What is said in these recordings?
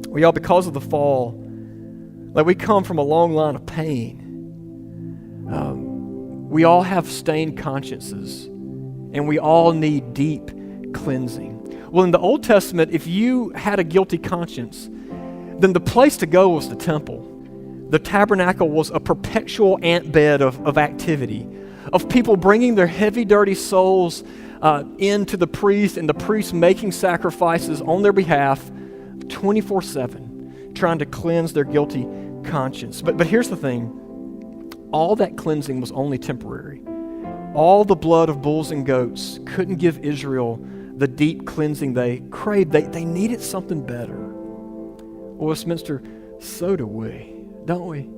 Well, y'all, because of the fall, like we come from a long line of pain. We all have stained consciences, and we all need deep cleansing. Well, in the Old Testament, if you had a guilty conscience, then the place to go was the temple. The tabernacle was a perpetual antbed of activity, of people bringing their heavy, dirty souls into the priest, and the priest making sacrifices on their behalf 24/7, trying to cleanse their guilty conscience. But here's the thing. All that cleansing was only temporary. All the blood of bulls and goats couldn't give Israel the deep cleansing they craved. They needed something better. Well, Westminster, so do we, don't we?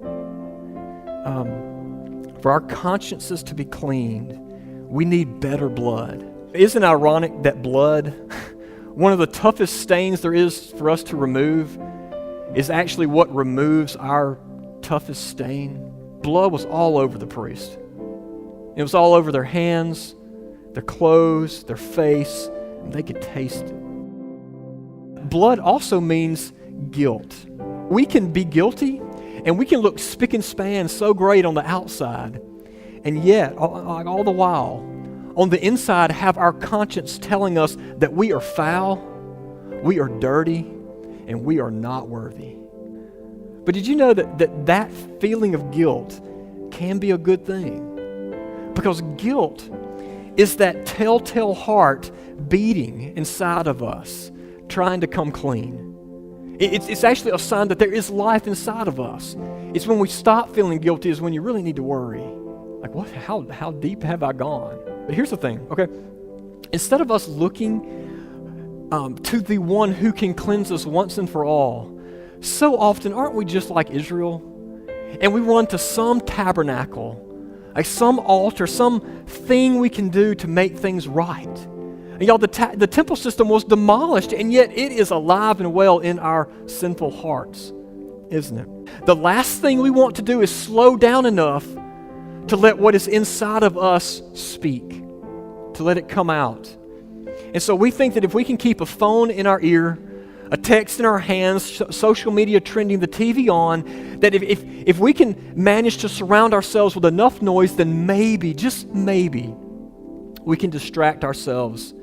For our consciences to be cleaned, we need better blood. Isn't it ironic that blood, one of the toughest stains there is for us to remove, is actually what removes our toughest stain? Blood was all over the priest. It was all over their hands, their clothes, their face, and they could taste it. Blood also means guilt. We can be guilty, and we can look spick and span so great on the outside, and yet, all the while, on the inside, have our conscience telling us that we are foul, we are dirty, and we are not worthy. But did you know that feeling of guilt can be a good thing? Because guilt is that telltale heart beating inside of us, trying to come clean. It's actually a sign that there is life inside of us. It's when we stop feeling guilty is when you really need to worry. Like, what? How deep have I gone? But here's the thing, okay? Instead of us looking to the one who can cleanse us once and for all, so often, aren't we just like Israel? And we run to some tabernacle, like some altar, some thing we can do to make things right. And y'all, the temple system was demolished, and yet it is alive and well in our sinful hearts, isn't it? The last thing we want to do is slow down enough to let what is inside of us speak, to let it come out. And so we think that if we can keep a phone in our ear, a text in our hands, social media trending, the TV on, that if we can manage to surround ourselves with enough noise, then maybe, just maybe, we can distract ourselves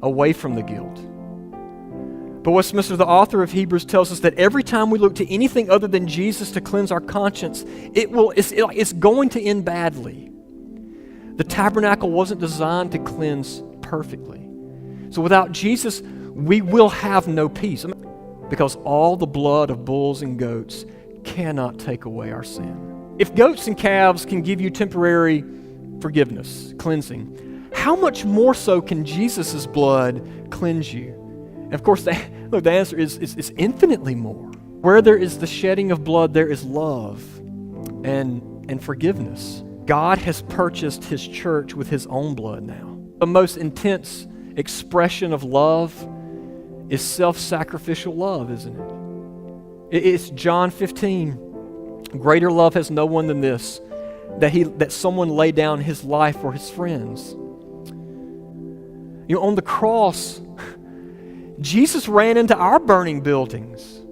away from the guilt. But Westminster, the author of Hebrews, tells us that every time we look to anything other than Jesus to cleanse our conscience, it's going to end badly. The tabernacle wasn't designed to cleanse perfectly. So without Jesus, we will have no peace, because all the blood of bulls and goats cannot take away our sin. If goats and calves can give you temporary forgiveness, cleansing, how much more so can Jesus' blood cleanse you? And of course, the answer is infinitely more. Where there is the shedding of blood, there is love and forgiveness. God has purchased His church with His own blood now. The most intense expression of love is self-sacrificial love, isn't it? It's John 15. Greater love has no one than this, that someone lay down his life for his friends. You know, on the cross, Jesus ran into our burning buildings,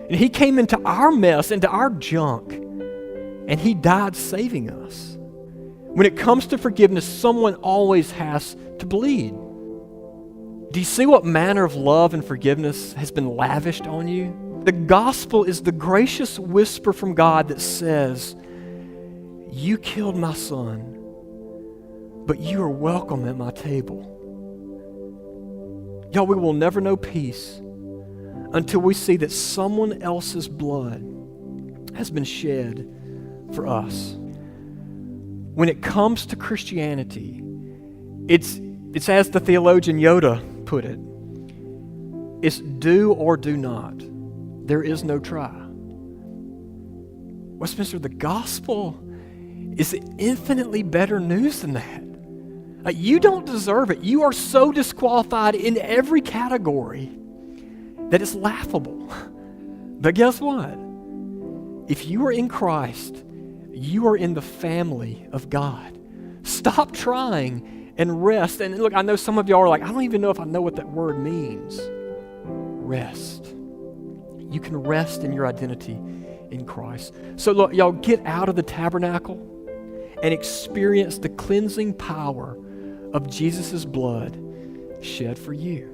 and He came into our mess, into our junk, and He died saving us. When it comes to forgiveness, someone always has to bleed. Do you see what manner of love and forgiveness has been lavished on you? The gospel is the gracious whisper from God that says, you killed my son, but you are welcome at my table. Y'all, we will never know peace until we see that someone else's blood has been shed for us. When it comes to Christianity, it's as the theologian Yoda put it, it's do or do not. There is no try. Westminster, the gospel is infinitely better news than that. You don't deserve it. You are so disqualified in every category that it's laughable. But guess what? If you are in Christ, you are in the family of God. Stop trying and rest. And look, I know some of y'all are like, I don't even know if I know what that word means. Rest. You can rest in your identity in Christ. So look, y'all, get out of the tabernacle and experience the cleansing power of Jesus' blood shed for you.